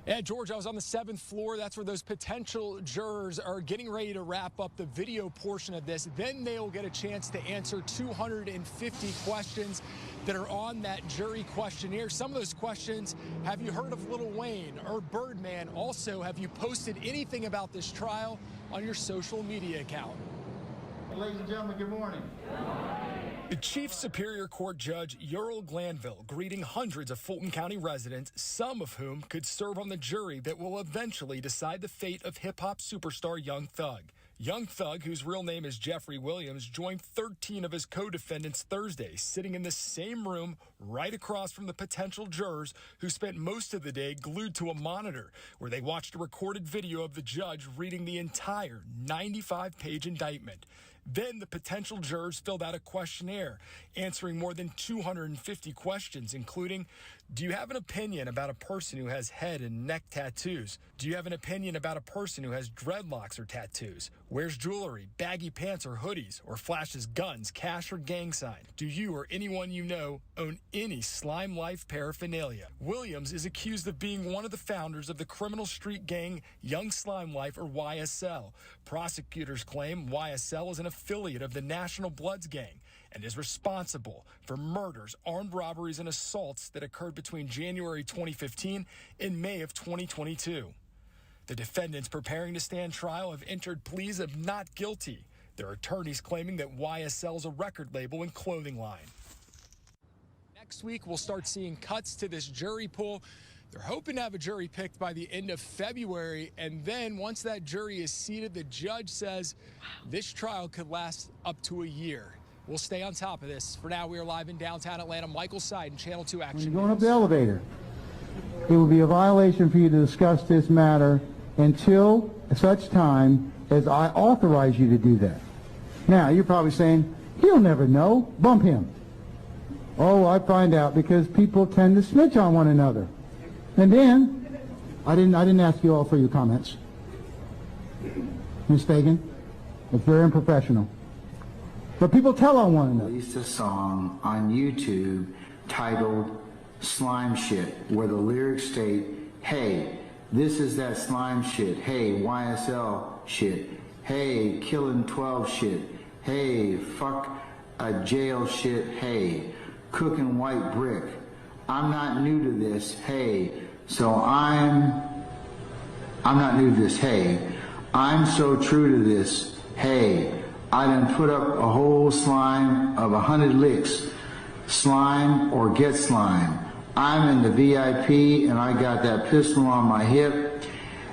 Yeah, George, I was on the 7th floor. That's where those potential jurors are getting ready to wrap up the video portion of this. Then they'll get a chance to answer 250 questions that are on that jury questionnaire. Some of those questions, have you heard of Lil Wayne or Birdman? Also, have you posted anything about this trial on your social media account? Ladies and gentlemen, good morning. The Chief Superior Court Judge Ural Glanville greeting hundreds of Fulton County residents, some of whom could serve on the jury that will eventually decide the fate of hip-hop superstar Young Thug. Young Thug, whose real name is Jeffrey Williams, joined 13 of his co-defendants Thursday, sitting in the same room right across from the potential jurors who spent most of the day glued to a monitor, where they watched a recorded video of the judge reading the entire 95-page indictment. Then the potential jurors filled out a questionnaire, answering more than 250 questions, including, do you have an opinion about a person who has head and neck tattoos? Do you have an opinion about a person who has dreadlocks or tattoos? Wears jewelry, baggy pants or hoodies, or flashes guns, cash or gang sign? Do you or anyone you know own any Slime Life paraphernalia? Williams is accused of being one of the founders of the criminal street gang Young Slime Life, or YSL. Prosecutors claim YSL is an affiliate of the National Bloods gang and is responsible for murders, armed robberies, and assaults that occurred between January 2015 and May of 2022. The defendants preparing to stand trial have entered pleas of not guilty, their attorneys claiming that YSL is a record label and clothing line. Next week, we'll start seeing cuts to this jury pool. They're hoping to have a jury picked by the end of February, and then once that jury is seated, the judge says this trial could last up to a year. We'll stay on top of this. For now, we are live in downtown Atlanta. Michael Seiden, Channel 2 Action When you're going News. up the elevator, it will be a violation for you to discuss this matter until such time as I authorize you to do that. Now, you're probably saying, he'll never know. Bump him. Oh, I find out because people tend to snitch on one another. And then, I didn't ask you all for your comments. Ms. Fagan, it's very unprofessional. But people tell on one another. Released a song on YouTube titled Slime Shit, where the lyrics state, hey, this is that slime shit. Hey, YSL shit. Hey, killing 12 shit. Hey, fuck a jail shit. Hey, cooking white brick. I'm not new to this. Hey, so I'm not new to this. Hey, I'm so true to this. Hey, I done put up a whole slime of 100 licks. Slime or get slime. I'm in the VIP and I got that pistol on my hip.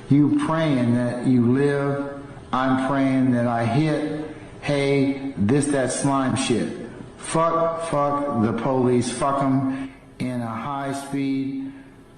You praying that you live. I'm praying that I hit. Hey, this that slime shit. Fuck the police. Fuck them in a high speed.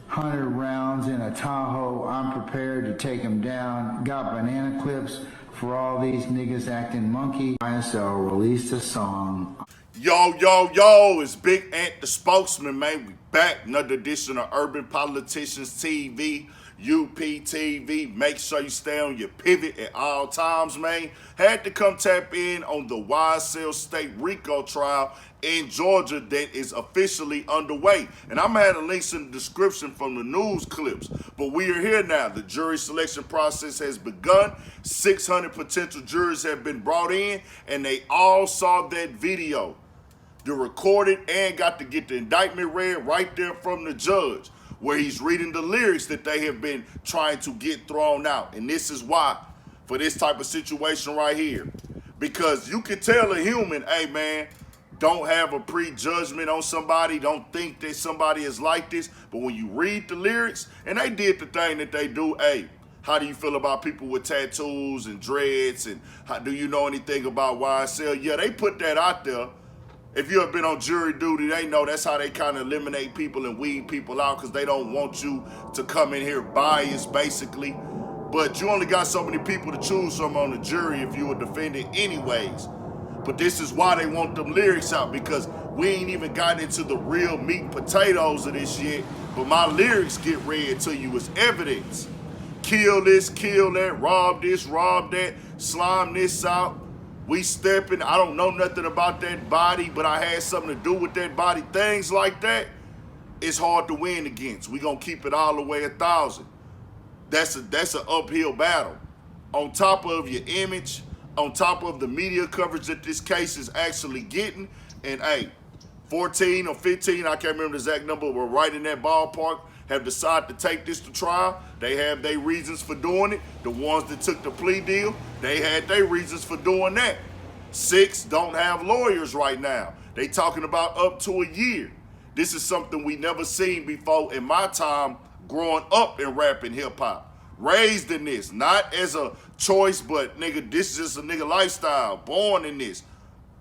100 rounds in a Tahoe. I'm prepared to take them down. Got banana clips for all these niggas acting monkey. YSL released a song. Yo, yo, yo, it's Big Ant the spokesman, man. We back. Another edition of Urban Politicians TV, UPTV. Make sure you stay on your pivot at all times, man. Had to come tap in on the YSL State RICO trial in Georgia that is officially underway. And I'm going to have links in the description from the news clips. But we are here now. The jury selection process has begun. 600 potential jurors have been brought in, and they all saw that video. They recorded and got to get the indictment read right there from the judge, where he's reading the lyrics that they have been trying to get thrown out. And this is why, for this type of situation right here, because you can tell a human, hey man, don't have a prejudgment on somebody, don't think that somebody is like this. But when you read the lyrics, and they did the thing that they do, hey, how do you feel about people with tattoos and dreads? And how, do you know anything about YSL? Yeah, they put that out there. If you have been on jury duty, they know that's how they kind of eliminate people and weed people out, because they don't want you to come in here biased, basically. But you only got so many people to choose from on the jury if you were defendant anyways. But this is why they want them lyrics out, because we ain't even gotten into the real meat and potatoes of this yet. But my lyrics get read to you as evidence. Kill this, kill that, rob this, rob that, slime this out. We stepping, I don't know nothing about that body, but I had something to do with that body. Things like that, it's hard to win against. We gonna keep it all the way 1,000. That's an uphill battle. On top of your image, on top of the media coverage that this case is actually getting, and hey, 14 or 15, I can't remember the exact number, were right in that ballpark, have decided to take this to trial. They have their reasons for doing it. The ones that took the plea deal, they had their reasons for doing that. 6 don't have lawyers right now. They talking about up to a year. This is something we never seen before in my time growing up in rap and hip hop. Raised in this, not as a choice, but nigga, this is just a nigga lifestyle. Born in this,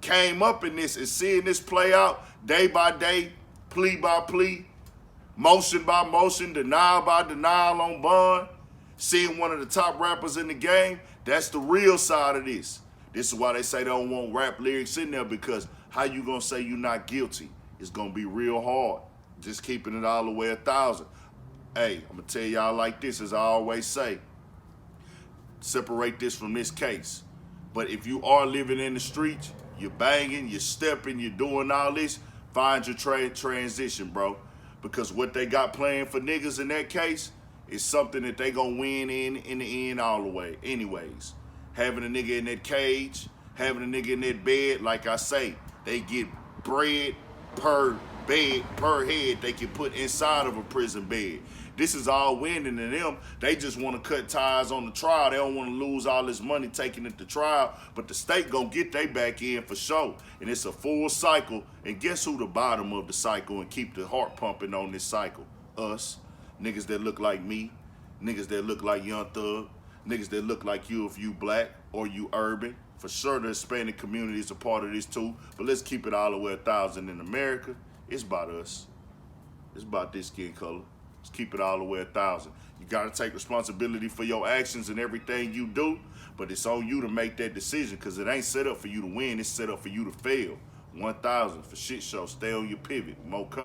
came up in this, and seeing this play out day by day, plea by plea, motion by motion, denial by denial on bond, seeing one of the top rappers in the game, that's the real side of this. This is why they say they don't want rap lyrics in there, because how you gonna say you're not guilty? It's gonna be real hard. Just keeping it all the way 1,000. Hey, I'm gonna tell y'all like this, as I always say, separate this from this case. But if you are living in the streets, you're banging, you're stepping, you're doing all this, find your transition, bro. Because what they got playing for niggas in that case is something that they gonna win in the end all the way. Anyways, having a nigga in that cage, having a nigga in that bed, like I say, they get bread per bed, per head they can put inside of a prison bed. This is all winning to them. They just want to cut ties on the trial. They don't want to lose all this money taking it to trial, but the state gonna get they back in for sure. And it's a full cycle. And guess who the bottom of the cycle and keep the heart pumping on this cycle? Us. Niggas that look like me. Niggas that look like Young Thug. Niggas that look like you if you black or you urban. For sure the Hispanic community is a part of this too. But let's keep it all the way 1,000 in America. It's about us. It's about this skin color. Let's keep it all the way 1,000. You gotta take responsibility for your actions and everything you do, but it's on you to make that decision, because it ain't set up for you to win, it's set up for you to fail. 1,000 for shit show. Stay on your pivot. More